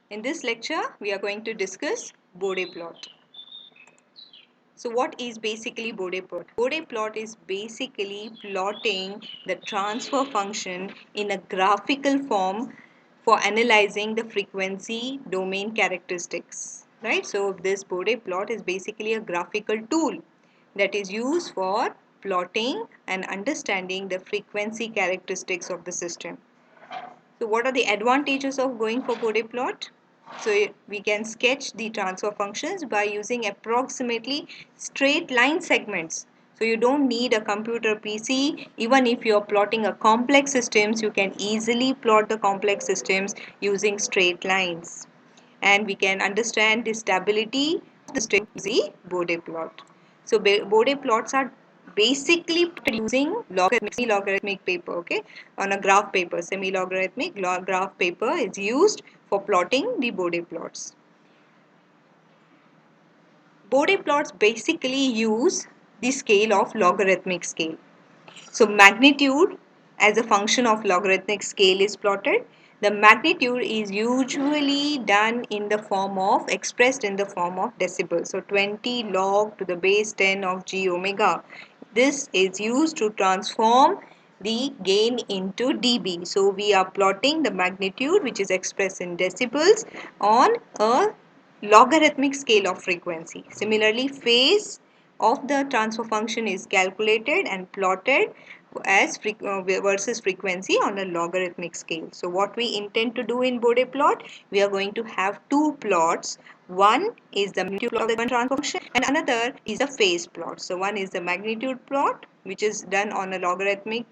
In this lecture, we are going to discuss Bode plot. So what is basically Bode plot? Bode plot is basically plotting the transfer function in a graphical form for analyzing the frequency domain characteristics. Right? So this Bode plot is basically a graphical tool that is used for plotting and understanding the frequency characteristics of the system. So what are the advantages of going for Bode plot? So we can sketch the transfer functions by using approximately straight line segments. So you don't need a computer PC. Even if you're plotting a complex systems, you can easily plot the complex systems using straight lines. And we can understand the stability of the system using the Bode plot. So Bode plots are basically using logarithmic paper, okay, on a graph paper. Semi-logarithmic graph paper is used for plotting the Bode plots. Bode plots basically use the scale of logarithmic scale. So magnitude as a function of logarithmic scale is plotted. The magnitude is usually done in the form of, expressed in the form of decibels. So 20 log to the base 10 of g omega. This is used to transform the gain into dB. So we are plotting the magnitude, which is expressed in decibels, on a logarithmic scale of frequency. Similarly, phase of the transfer function is calculated and plotted as versus frequency on a logarithmic scale. So what we intend to do in Bode plot, we are going to have two plots. One is the magnitude plot of the transfer function and another is a phase plot. So one is the magnitude plot, which is done on a logarithmic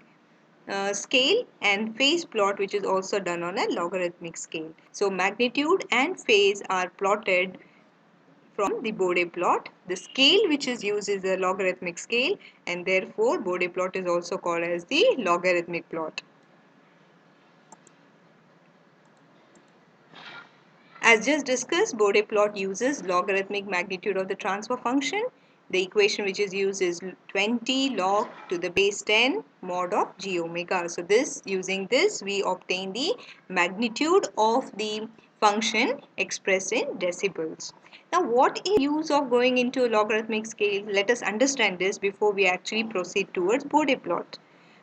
scale, and phase plot, which is also done on a logarithmic scale. So magnitude and phase are plotted from the Bode plot. The scale which is used is the logarithmic scale, and therefore Bode plot is also called as the logarithmic plot. As just discussed, Bode plot uses logarithmic magnitude of the transfer function. The equation which is used is 20 log to the base 10 mod of g omega. So using this we obtain the magnitude of the function expressed in decibels. Now what is the use of going into a logarithmic scale? Let us understand this before we actually proceed towards Bode plot.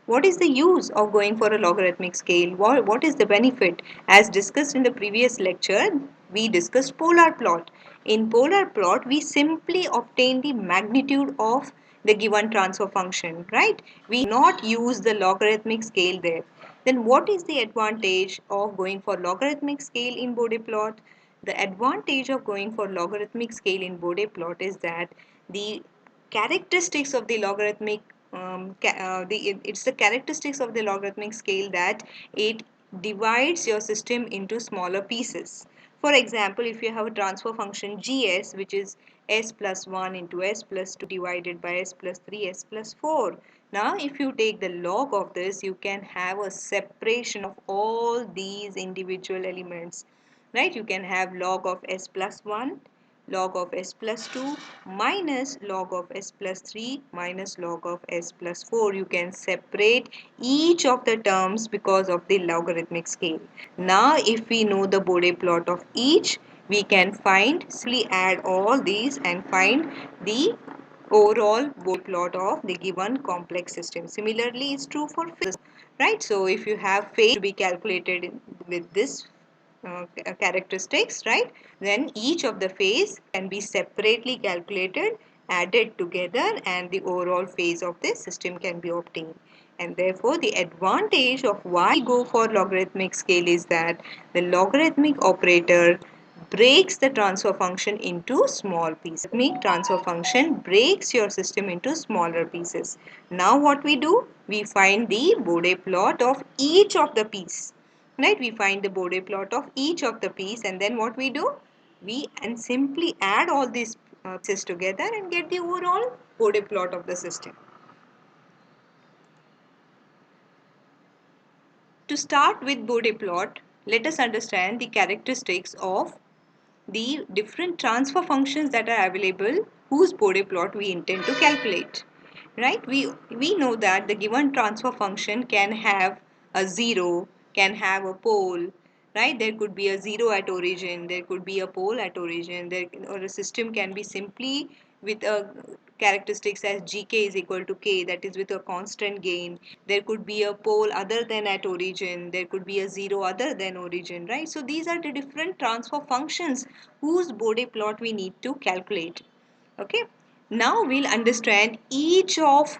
What is the use of going for a logarithmic scale? What is the benefit? As discussed in the previous lecture, we discussed polar plot. In polar plot, we simply obtain the magnitude of the given transfer function, right? We not use the logarithmic scale there. Then what is the advantage of going for logarithmic scale in Bode plot? The advantage of going for logarithmic scale in Bode plot is that the characteristics of the logarithmic it's the characteristics of the logarithmic scale that it divides your system into smaller pieces. For example, if you have a transfer function gs, which is s plus 1 into s plus 2 divided by s plus 3 s plus 4. Now if you take the log of this, you can have a separation of all these individual elements, right? You can have log of s plus 1, log of s plus 2 minus log of s plus 3 minus log of s plus 4. You can separate each of the terms because of the logarithmic scale. Now if we know the Bode plot of each, we can simply add all these and find the overall Bode plot of the given complex system. Similarly, it's true for physics, right? So if you have phase to be calculated with this characteristics, right, then each of the phase can be separately calculated, added together, and the overall phase of the system can be obtained. And therefore the advantage of why go for logarithmic scale is that the logarithmic operator breaks the transfer function into small pieces. Logarithmic transfer function breaks your system into smaller pieces. Now what we do, we find the Bode plot of each of the piece, right? We find the Bode plot of each of the piece, and then what we do, we simply add all these pieces together and get the overall Bode plot of the system. To start with Bode plot, let us understand the characteristics of the different transfer functions that are available whose Bode plot we intend to calculate, right? We know that the given transfer function can have a zero, can have a pole, right? There could be a zero at origin, there could be a pole at origin, or a system can be simply with a characteristics as gk is equal to k, that is with a constant gain. There could be a pole other than at origin, there could be a zero other than origin, right? So these are the different transfer functions whose Bode plot we need to calculate. Okay, now we'll understand each of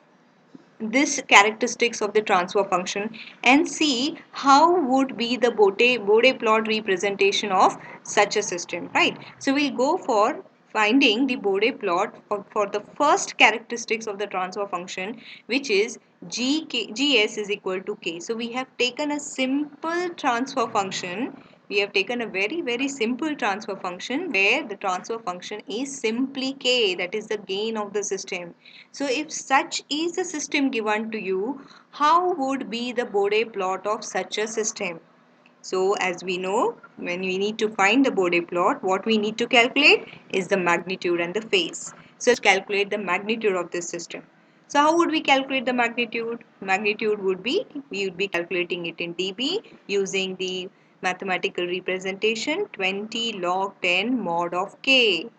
this characteristics of the transfer function and see how would be the Bode plot representation of such a system, right? So we'll go for finding the Bode plot for the first characteristics of the transfer function, which is gs is equal to k. So we have taken a simple transfer function. We have taken a very simple transfer function where the transfer function is simply k, that is the gain of the system. So if such is the system given to you, how would be the Bode plot of such a system? So as we know, when we need to find the Bode plot, what we need to calculate is the magnitude and the phase. So let's calculate the magnitude of this system. So how would we calculate the magnitude? Magnitude would be, we would be calculating it in dB using the mathematical representation 20 log 10 mod of k,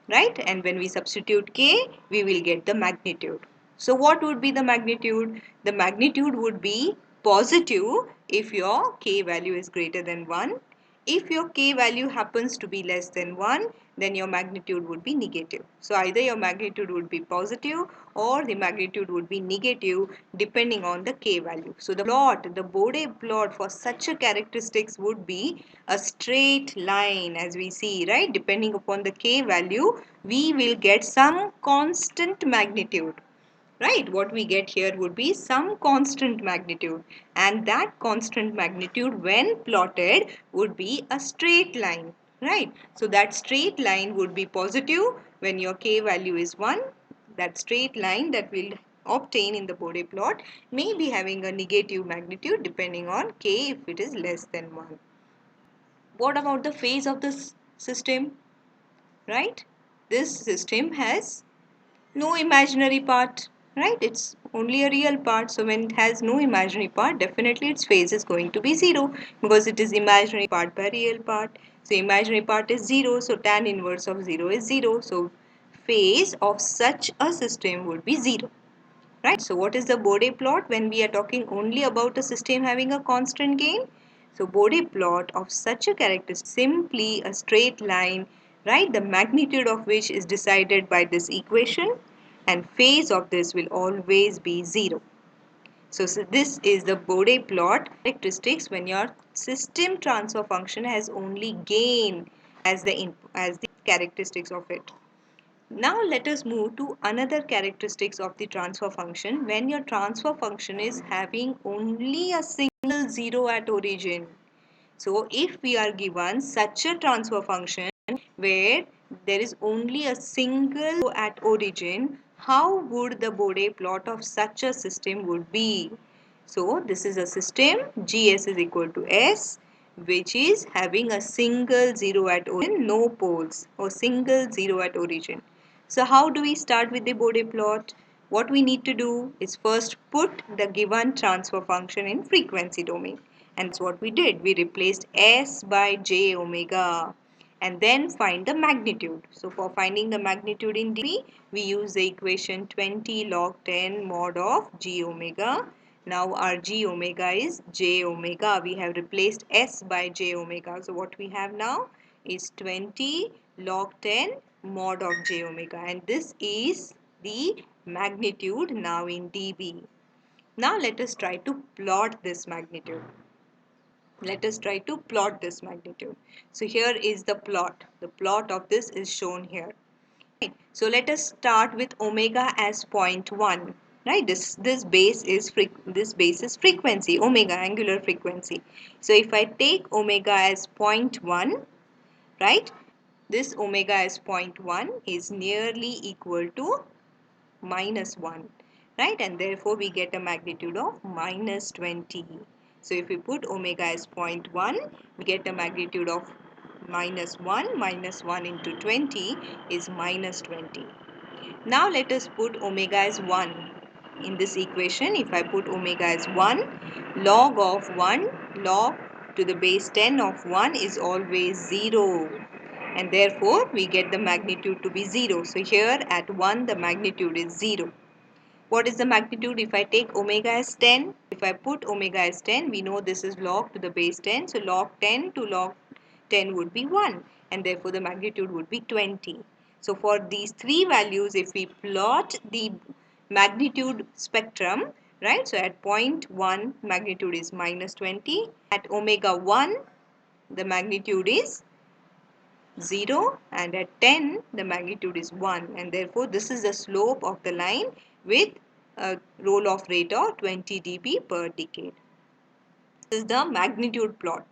right? And when we substitute k, we will get the magnitude. So what would be the magnitude? The magnitude would be positive if your k value is greater than 1. If your k value happens to be less than 1, then your magnitude would be negative. So either your magnitude would be positive or the magnitude would be negative depending on the k value. So the Bode plot for such a characteristics would be a straight line, as we see, right? Depending upon the k value, we will get some constant magnitude. Right, what we get here would be some constant magnitude, and that constant magnitude when plotted would be a straight line, right? So that straight line would be positive when your k value is 1. That straight line that we'll obtain in the Bode plot may be having a negative magnitude depending on k if it is less than 1. What about the phase of this system, right? This system has no imaginary part, right? It's only a real part. So when it has no imaginary part, definitely its phase is going to be 0 because it is imaginary part by real part. So imaginary part is 0, so tan inverse of 0 is 0. So phase of such a system would be 0. Right? So what is the Bode plot when we are talking only about a system having a constant gain? So Bode plot of such a characteristic simply a straight line, right? The magnitude of which is decided by this equation, and phase of this will always be 0. So this is the Bode plot characteristics when your system transfer function has only gain as the characteristics of it. Now let us move to another characteristics of the transfer function when your transfer function is having only a single zero at origin. So if we are given such a transfer function where there is only a single at origin, how would the Bode plot of such a system would be? So this is a system GS is equal to S, which is having a single zero at origin, no poles, or single zero at origin. So how do we start with the Bode plot? What we need to do is first put the given transfer function in frequency domain. And that's what we did. We replaced S by j omega and then find the magnitude. So for finding the magnitude in dB, we use the equation 20 log 10 mod of g omega. Now our g omega is j omega. We have replaced S by j omega. So what we have now is 20 log 10 mod of j omega, and this is the magnitude now in dB. Now let us try to plot this magnitude. Let us try to plot this magnitude. So here is the plot. The plot of this is shown here. Right. So let us start with omega as 0.1. Right, this base is frequency, omega, angular frequency. So if I take omega as 0.1, right, this omega as 0.1 is nearly equal to minus 1, right? And therefore we get a magnitude of minus 20. So if we put omega as 0.1, we get a magnitude of minus 1. Minus 1 into 20 is minus 20. Now let us put omega as 1. In this equation, if I put omega as 1, log of 1, log to the base 10 of 1 is always 0. And therefore, we get the magnitude to be 0. So here at 1, the magnitude is 0. What is the magnitude if I take omega as 10? If I put omega as 10, we know this is log to the base 10. So log 10 to log 10 would be 1. And therefore, the magnitude would be 20. So for these three values, if we plot the magnitude spectrum, right? So at point 1, magnitude is minus 20. At omega 1, the magnitude is 0, and at 10 the magnitude is 1, and therefore this is the slope of the line with a roll-off rate of 20 dB per decade. This is the magnitude plot.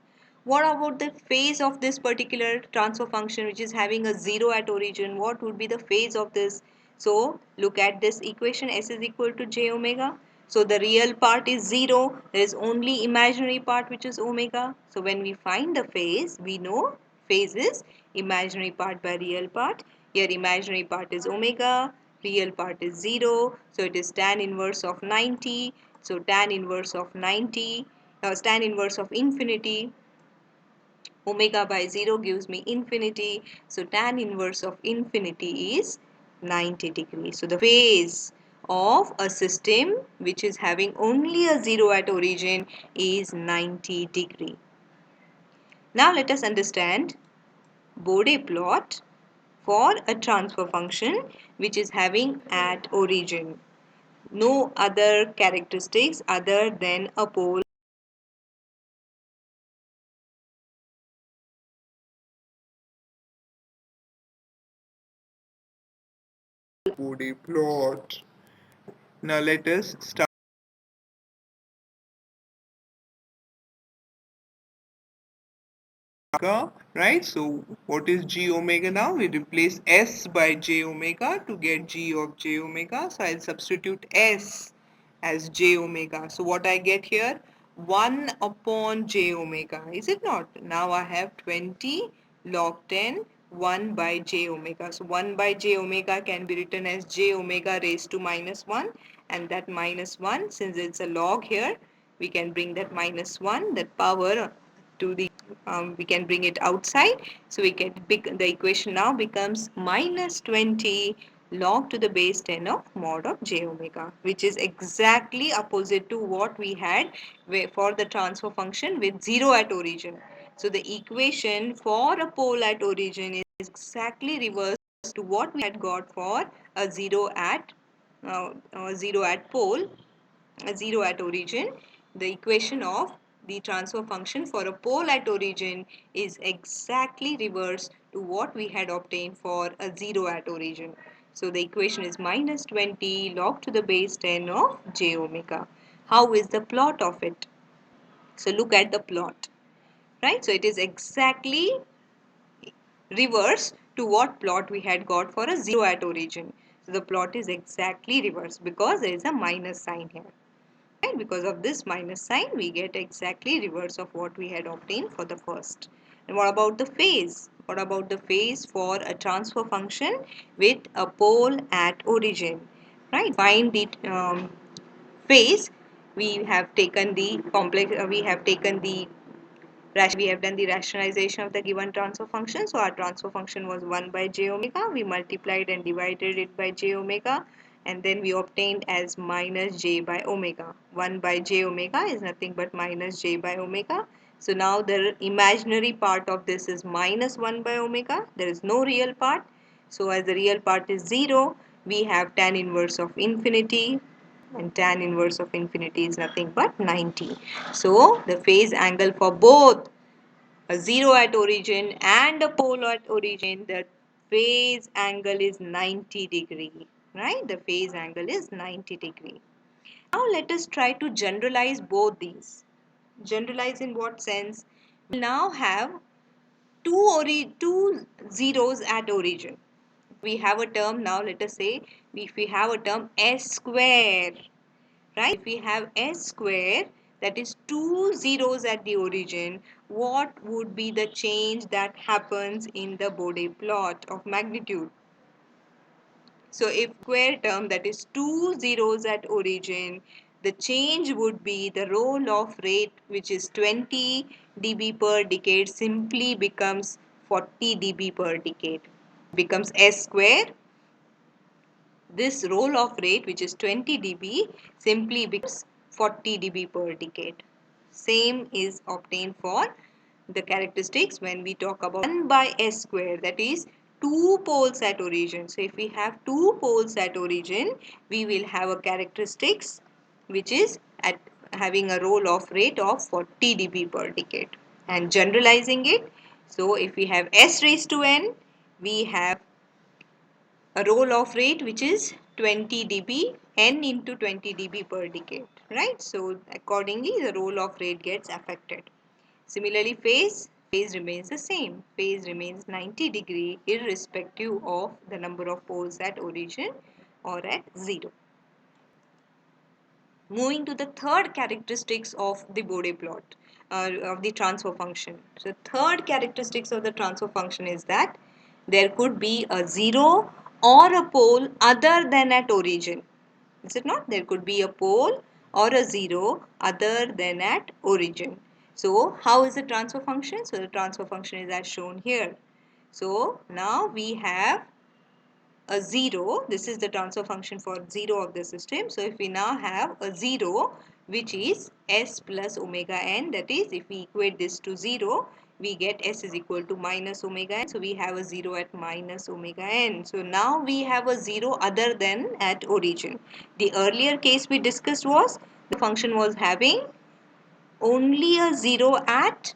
What about the phase of this particular transfer function which is having a 0 at origin? What would be the phase of this? So look at this equation, S is equal to j omega. So the real part is 0. There is only imaginary part which is omega. So when we find the phase, we know phase is imaginary part by real part. Here imaginary part is omega, real part is 0. So it is tan inverse of 90. So tan inverse of 90, tan inverse of infinity, omega by 0 gives me infinity. So tan inverse of infinity is 90 degrees. So the phase of a system which is having only a 0 at origin is 90 degree. Now let us understand Bode plot for a transfer function which is having at origin no other characteristics other than a pole. Bode plot. Now let us start. Right, so what is g omega now? We replace s by j omega to get g of j omega. So I'll substitute s as j omega. So what I get here? 1 upon j omega, is it not? Now I have 20 log 10 1 by j omega. So 1 by j omega can be written as j omega raised to minus 1, and that minus 1, since it's a log here, we can bring that minus 1, that power to the we can bring it outside. So we get the equation now becomes minus 20 log to the base 10 of mod of j omega, which is exactly opposite to what we had for the transfer function with 0 at origin. So the equation for a pole at origin is exactly reverse to what we had got for a 0 at pole, a 0 at origin. The equation of the transfer function for a pole at origin is exactly reverse to what we had obtained for a 0 at origin. So the equation is minus 20 log to the base 10 of j omega. How is the plot of it? So look at the plot, right? So it is exactly reverse to what plot we had got for a 0 at origin. So the plot is exactly reverse because there is a minus sign here. Right? Because of this minus sign, we get exactly reverse of what we had obtained for the first. And what about the phase? What about the phase for a transfer function with a pole at origin? Right? Find the phase. We have taken the complex. We have taken the we have done the rationalization of the given transfer function. So our transfer function was 1 by j omega. We multiplied and divided it by j omega, and then we obtained as minus j by omega. 1 by j omega is nothing but minus j by omega. So now the imaginary part of this is minus 1 by omega. There is no real part. So as the real part is 0, we have tan inverse of infinity, and tan inverse of infinity is nothing but 90. So the phase angle for both a 0 at origin and a pole at origin, the phase angle is 90 degree, right? The phase angle is 90 degree. Now let us try to generalize both these. Generalize in what sense? We now have two zeros at origin. We have a term now, let us say, if we have a term s square, right? If we have s square, that is two zeros at the origin, what would be the change that happens in the Bode plot of magnitude? So if square term, that is two zeros at origin, the change would be the roll-off rate, which is 20 dB per decade, simply becomes 40 dB per decade. Becomes S square. This roll-off rate, which is 20 dB, simply becomes 40 dB per decade. Same is obtained for the characteristics when we talk about 1 by S square, that is 2 poles at origin. So if we have 2 poles at origin, we will have a characteristics which is at having a roll-off rate of 40 dB per decade. And generalizing it, so if we have S raised to n, we have a roll-off rate which is 20 dB, n into 20 dB per decade, right? So accordingly, the roll-off rate gets affected. Similarly, phase remains the same. Phase remains 90 degree irrespective of the number of poles at origin or at 0. Moving to the third characteristics of the Bode plot, of the transfer function. So third characteristics of the transfer function is that there could be a 0 or a pole other than at origin. Is it not? There could be a pole or a 0 other than at origin. So how is the transfer function? So the transfer function is as shown here. So now we have a 0. This is the transfer function for 0 of the system. So if we now have a 0 which is s plus omega n, that is if we equate this to 0, we get s is equal to minus omega n. So we have a 0 at minus omega n. So now we have a 0 other than at origin. The earlier case we discussed was the function was having only a 0 at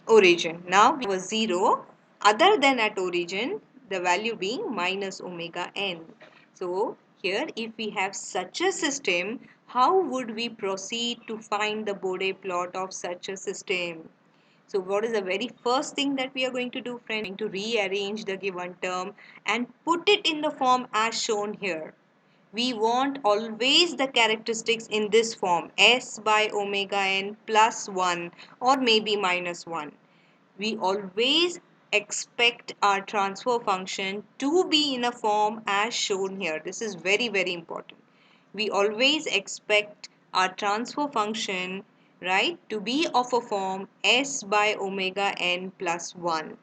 origin. Now we have a 0 other than at origin, the value being minus omega n. So here if we have such a system, how would we proceed to find the Bode plot of such a system? So what is the very first thing that we are going to do, friend? We are going to rearrange the given term and put it in the form as shown here. We want always the characteristics in this form, s by omega n plus 1 or maybe minus 1. We always expect our transfer function to be in a form as shown here. This is very, very important. We always expect our transfer function, right, to be of a form s by omega n plus 1.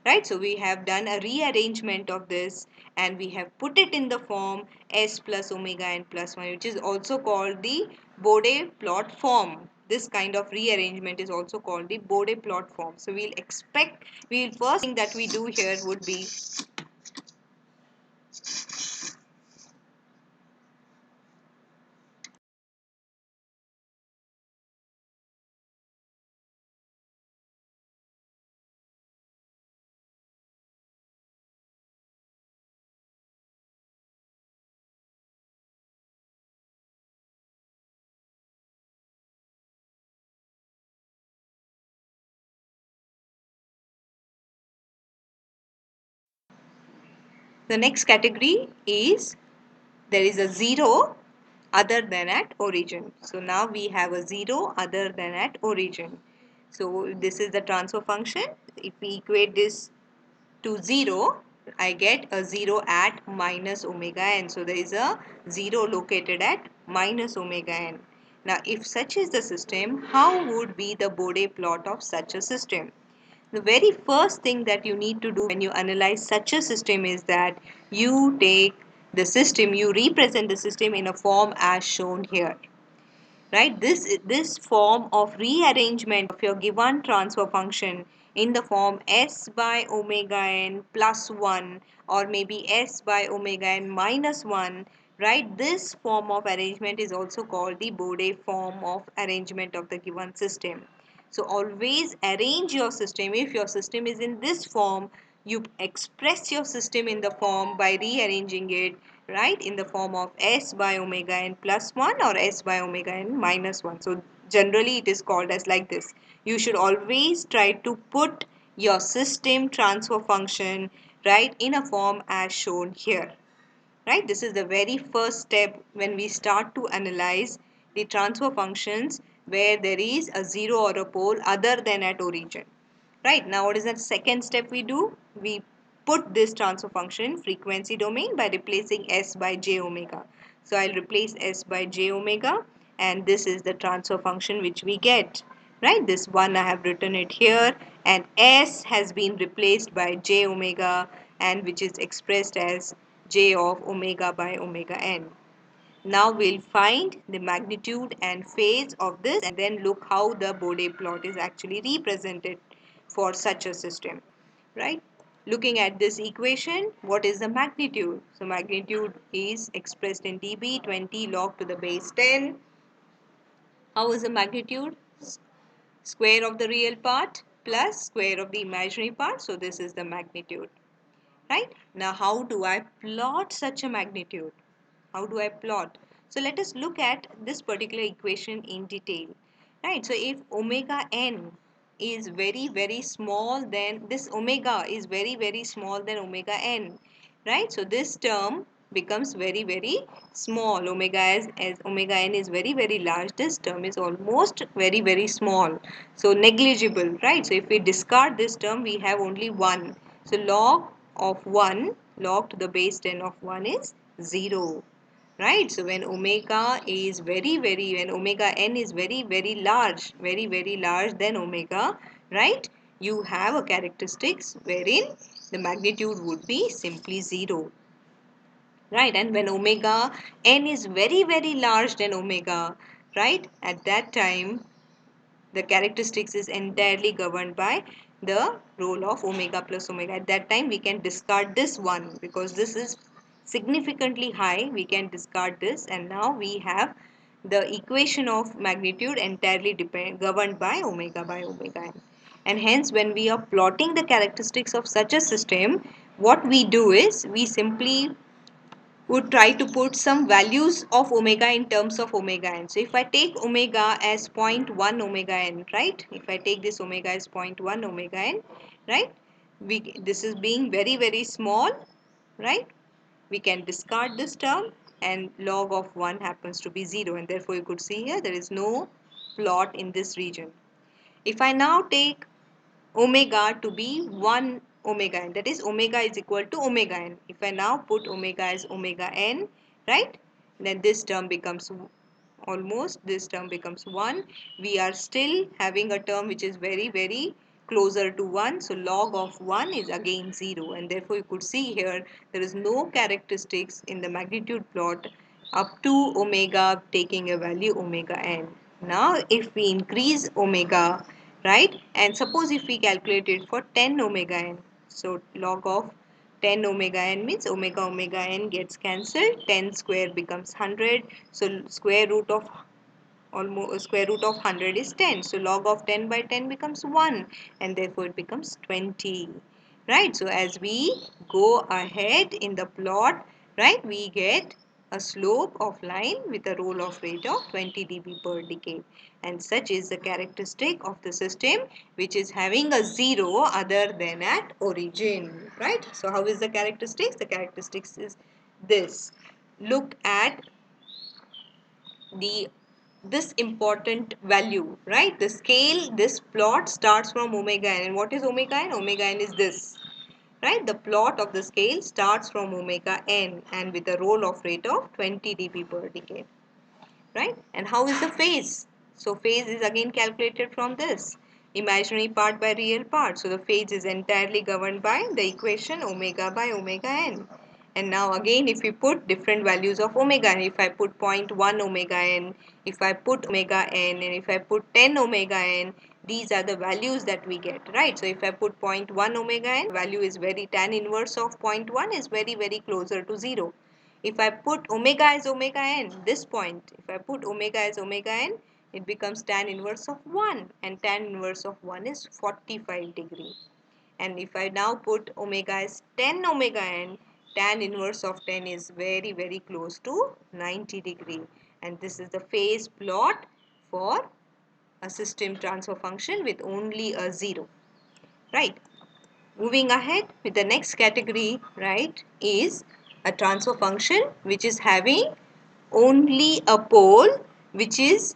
Right, so we have done a rearrangement of this and we have put it in the form s plus omega n plus 1, which is also called the Bode plot form. This kind of rearrangement is also called the Bode plot form. So first thing that we do here would be the next category is there is a 0 other than at origin. So now we have a 0 other than at origin. So this is the transfer function. If we equate this to 0, I get a 0 at minus omega n. So there is a 0 located at minus omega n. Now if such is the system, how would be the Bode plot of such a system? The very first thing that you need to do when you analyze such a system is that you take the system, you represent the system in a form as shown here. Right, this form of rearrangement of your given transfer function in the form s by omega n plus 1 or maybe s by omega n minus 1, right, this form of arrangement is also called the Bode form of arrangement of the given system. So always arrange your system. If your system is in this form, you express your system in the form by rearranging it, right, in the form of s by omega n plus 1 or s by omega n minus 1. So generally it is called as like this. You should always try to put your system transfer function, right, in a form as shown here. Right, this is the very first step when we start to analyze the transfer functions where there is a 0 or a pole other than at origin. Right, now what is the second step we do? We put this transfer function in frequency domain by replacing s by j omega. So I'll replace s by j omega and this is the transfer function which we get, right? This 1 I have written it here, and s has been replaced by j omega, and which is expressed as j of omega by omega n. Now we'll find the magnitude and phase of this, and then look how the Bode plot is actually represented for such a system, right? Looking at this equation, what is the magnitude? So magnitude is expressed in dB, 20 log to the base 10. How is the magnitude? Square of the real part plus square of the imaginary part. So this is the magnitude, right? Now how do I plot such a magnitude? How do I plot? So let us look at this particular equation in detail, right? So if omega n is very small, then this omega is very small than omega n, right? So this term becomes very small. Omega as omega n is very large, this term is almost very small, so negligible, right? So if we discard this term, we have only 1. So log of 1, log to the base 10 of 1 is 0, right? So when omega is when omega n is very large, very large than omega, right, you have a characteristics wherein the magnitude would be simply 0, right? And when omega n is very large than omega, right, at that time the characteristics is entirely governed by the role of omega plus omega. At that time we can discard this one because this is significantly high. We can discard this, and now we have the equation of magnitude entirely governed by omega n. And hence when we are plotting the characteristics of such a system, what we do is we simply would try to put some values of omega in terms of omega n. So if I take omega as 0.1 omega n, right? If I take this omega as 0.1 omega n, right? This is being very small, right? We can discard this term, and log of 1 happens to be 0, and therefore you could see here there is no plot in this region. If I now take omega to be 1 omega n, that is omega is equal to omega n. If I now put omega as omega n, right, then this term becomes this term becomes 1. We are still having a term which is very closer to 1, so log of 1 is again 0, and therefore you could see here there is no characteristics in the magnitude plot up to omega taking a value omega n. Now if we increase omega, right, and suppose if we calculate it for 10 omega n, so log of 10 omega n means omega n gets cancelled, 10 square becomes 100, so square root of 100 is 10, so log of 10 by 10 becomes 1, and therefore it becomes 20, right? So as we go ahead in the plot, right, we get a slope of line with a roll off rate of 20 dB per decade, and such is the characteristic of the system which is having a 0 other than at origin, right? So how is the characteristics? The characteristics is this. Look at the this important value, right? The scale, this plot starts from omega n, and what is omega n? Omega n is this, right? The plot of the scale starts from omega n and with a roll off rate of 20 dB per decade, right? And how is the phase? So phase is again calculated from this imaginary part by real part. So the phase is entirely governed by the equation omega by omega n. And now again if we put different values of omega n, if I put 0.1 omega n, if I put omega n, and if I put 10 omega n, these are the values that we get, right? So if I put 0.1 omega n, value is very tan inverse of 0.1 is very closer to 0. If I put omega as omega n, this point, if I put omega as omega n, it becomes tan inverse of 1, and tan inverse of 1 is 45 degree. And if I now put omega as 10 omega n, tan inverse of 10 is very close to 90 degree. And this is the phase plot for a system transfer function with only a 0, right? Moving ahead with the next category, right, is a transfer function which is having only a pole which is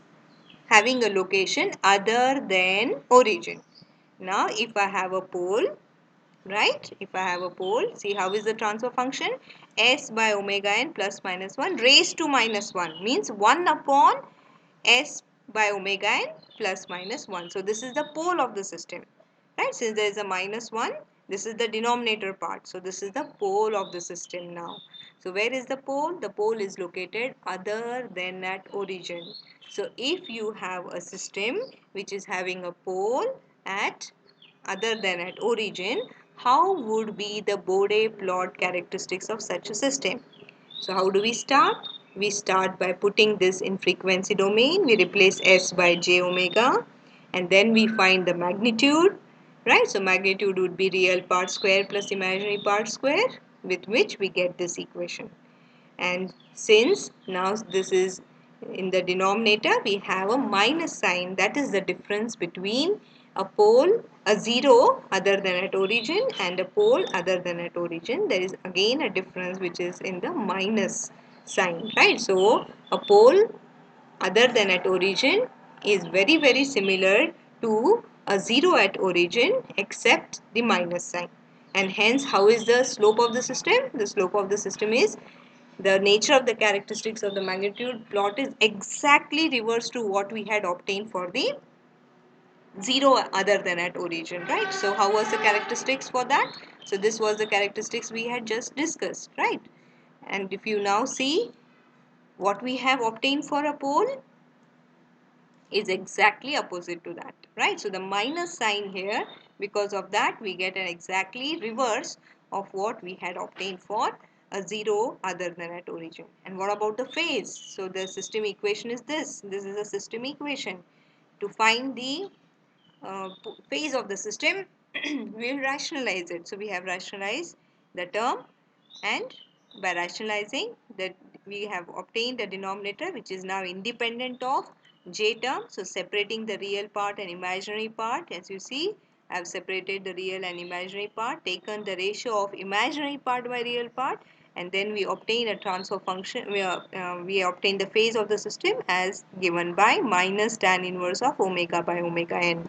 having a location other than origin. Now if I have a pole, right, if I have a pole, see how is the transfer function? S by omega n plus minus 1 raised to minus 1 means 1 upon S by omega n plus minus 1. So this is the pole of the system, right? Since there is a minus 1, this is the denominator part. So this is the pole of the system now. So where is the pole? The pole is located other than at origin. So if you have a system which is having a pole at other than at origin, how would be the Bode plot characteristics of such a system? So how do we start? We start by putting this in frequency domain. We replace S by j omega and then we find the magnitude, right? So magnitude would be real part square plus imaginary part square, with which we get this equation. And since now this is in the denominator, we have a minus sign. That is the difference between a pole, a zero other than at origin, and a pole other than at origin. There is again a difference which is in the minus sign, right? So a pole other than at origin is very similar to a zero at origin except the minus sign. And hence, how is the slope of the system? The slope of the system is the nature of the characteristics of the magnitude plot is exactly reverse to what we had obtained for the zero other than at origin, right? So how was the characteristics for that? So this was the characteristics we had just discussed, right? And if you now see what we have obtained for a pole is exactly opposite to that, right? So the minus sign here, because of that we get an exactly reverse of what we had obtained for a zero other than at origin. And what about the phase? So the system equation is this is a system equation. To find the phase of the system we will rationalize it. So we have rationalized the term, and by rationalizing that we have obtained a denominator which is now independent of j term. So separating the real part and imaginary part, as you see I have separated the real and imaginary part, taken the ratio of imaginary part by real part, and then we obtain a transfer function. We obtain the phase of the system as given by minus tan inverse of omega by omega n.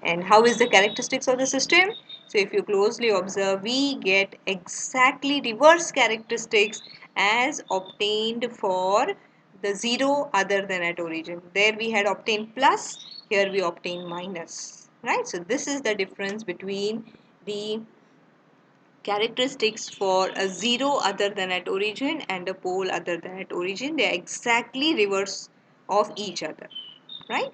And how is the characteristics of the system? So if you closely observe, we get exactly reverse characteristics as obtained for the zero other than at origin. There we had obtained plus, here we obtain minus, right? So this is the difference between the characteristics for a zero other than at origin and a pole other than at origin. They are exactly reverse of each other, right?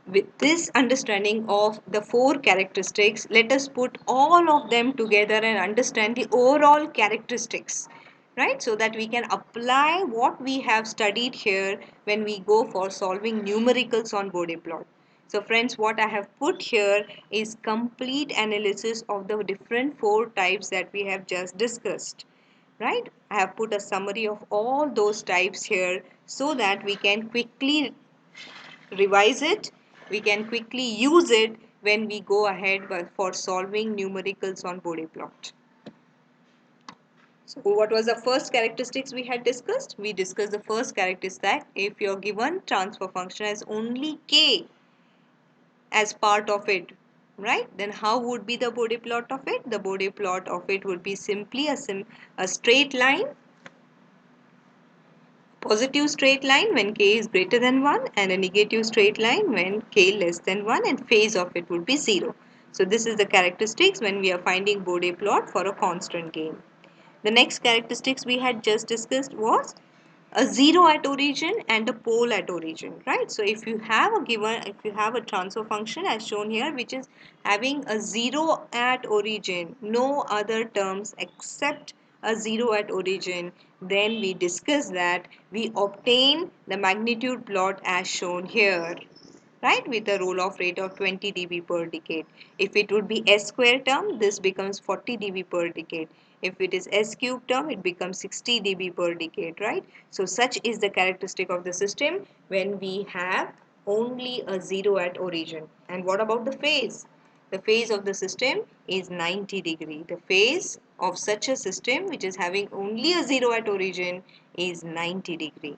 With this understanding of the four characteristics, let us put all of them together and understand the overall characteristics, right? So that we can apply what we have studied here when we go for solving numericals on Bode plot. So friends, what I have put here is complete analysis of the different four types that we have just discussed, right? I have put a summary of all those types here so that we can quickly revise it, we can quickly use it when we go ahead for solving numericals on Bode plot. So what was the first characteristics we had discussed? We discussed the first characteristic that if your given transfer function has only k as part of it, right? Then how would be the Bode plot of it? The Bode plot of it would be simply a straight line, positive straight line when k is greater than 1, and a negative straight line when k less than 1, and phase of it would be 0. So this is the characteristics when we are finding Bode plot for a constant gain. The next characteristics we had just discussed was a zero at origin and a pole at origin, right? So if you have a transfer function as shown here which is having a zero at origin, no other terms except a zero at origin, then we discuss that we obtain the magnitude plot as shown here, right, with a roll-off rate of 20 dB per decade. If it would be s square term, this becomes 40 dB per decade. If it is s cube term, it becomes 60 dB per decade, right? So such is the characteristic of the system when we have only a zero at origin. And what about the phase? The phase of the system is 90 degree. The phase of such a system which is having only a zero at origin is 90 degree.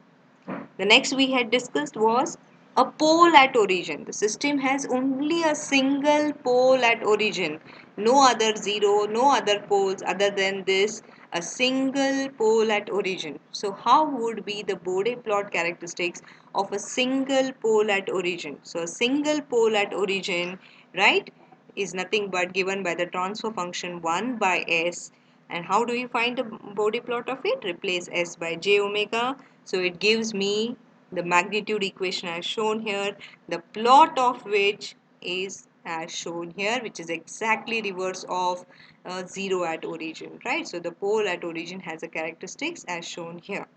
The next we had discussed was a pole at origin. The system has only a single pole at origin. No other zero, no other poles other than this, a single pole at origin. So how would be the Bode plot characteristics of a single pole at origin. So a single pole at origin, right, is nothing but given by the transfer function 1 by s. And how do you find the Bode plot of it? Replace s by j omega. So it gives me the magnitude equation as shown here, the plot of which is as shown here, which is exactly reverse of 0 at origin, right? So the pole at origin has the characteristics as shown here.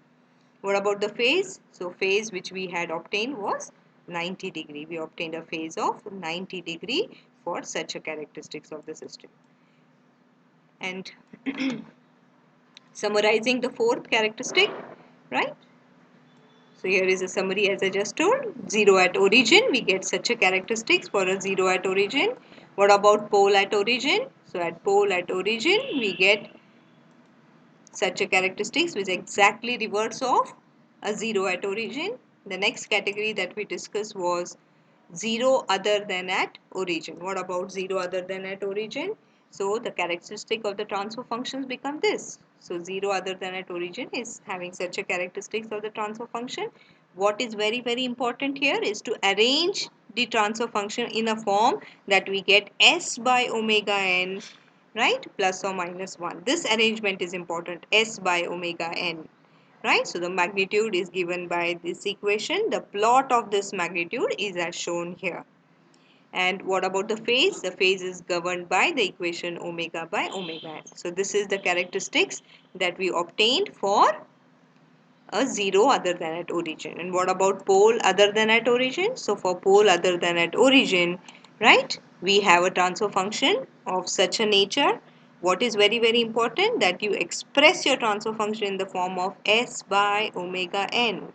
What about the phase? So phase which we had obtained was 90 degree. We obtained a phase of 90 degree for such a characteristics of the system. And summarizing the fourth characteristic, right? So here is a summary as I just told. 0 at origin, we get such a characteristics for a 0 at origin. What about pole at origin? So at pole at origin, we get such a characteristics which exactly reverse of a 0 at origin. The next category that we discussed was 0 other than at origin. What about 0 other than at origin? So the characteristic of the transfer functions become this. So 0 other than at origin is having such a characteristics of the transfer function. What is very very important here is to arrange the transfer function in a form that we get s by omega n, right, plus or minus 1. This arrangement is important, s by omega n, right? So the magnitude is given by this equation. The plot of this magnitude is as shown here. And what about the phase? The phase is governed by the equation omega by omega n. So this is the characteristics that we obtained for a 0 other than at origin. And what about pole other than at origin? So for pole other than at origin, right, we have a transfer function of such a nature. What is very very important? That you express your transfer function in the form of s by omega n,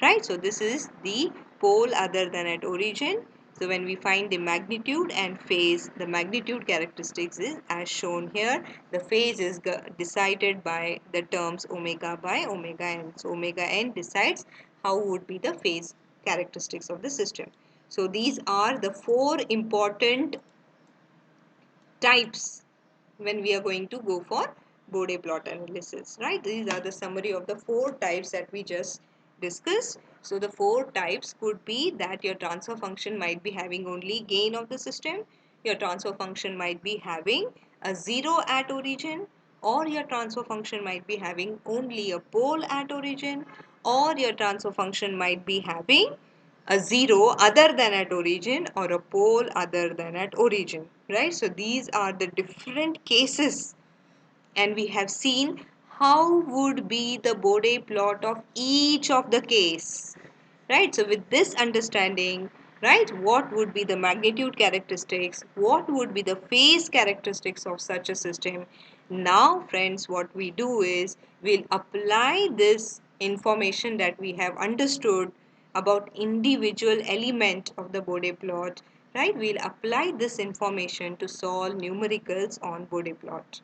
right? So this is the pole other than at origin. So when we find the magnitude and phase, the magnitude characteristics is as shown here. The phase is decided by the terms omega by omega n. So omega n decides how would be the phase characteristics of the system. So these are the four important types when we are going to go for Bode plot analysis, right? These are the summary of the four types that we just discussed. So the four types could be that your transfer function might be having only gain of the system, your transfer function might be having a 0 at origin, or your transfer function might be having only a pole at origin, or your transfer function might be having a 0 other than at origin or a pole other than at origin, right? So these are the different cases, and we have seen how would be the Bode plot of each of the case, right? So with this understanding, right, what would be the magnitude characteristics, what would be the phase characteristics of such a system. Now friends, what we do is we'll apply this information that we have understood about individual element of the Bode plot, right? We'll apply this information to solve numericals on Bode plot.